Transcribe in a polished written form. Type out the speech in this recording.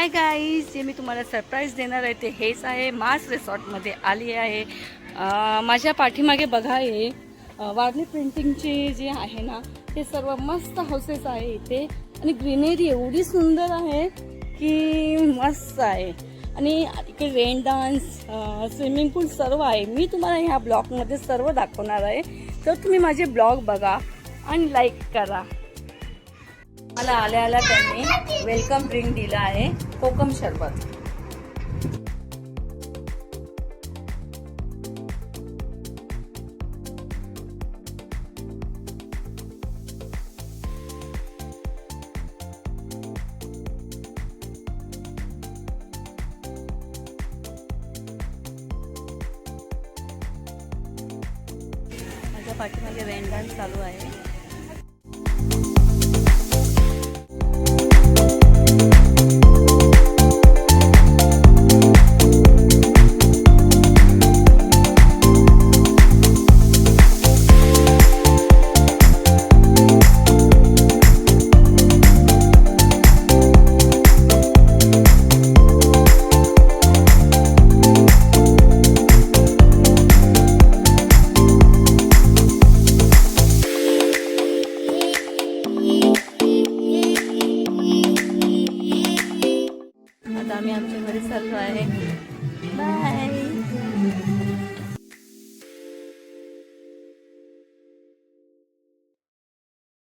Hi guys, जे मी तुम्हाला surprise देणार आहे ते हेच आहे. मास रिसॉर्टमध्ये आली आहे. माझ्या पाठीमागे बघा हे वारली प्रिंटिंगचे जे आहे ना ते सर्व मस्त हाऊसेस आहे इथे. आणि ग्रीनरी एवढी सुंदर आहे की मस्त आहे. आणि इकडे रेन डान्स, स्विमिंग पूल सर्व आहे. मी तुम्हाला ह्या ब्लॉगमध्ये सर्व दाखवणार आहे. तर तुम्ही माझे ब्लॉग बघा आणि लाईक करा. मला आल्या आल्या त्यांनी वेलकम ड्रिंक दिला आहे, कोकम शरबत. माझ्या पाठीमागे रेन डान्स चालू आहे. आता आम्ही आमच्या घरी चाललो आहे. बाय.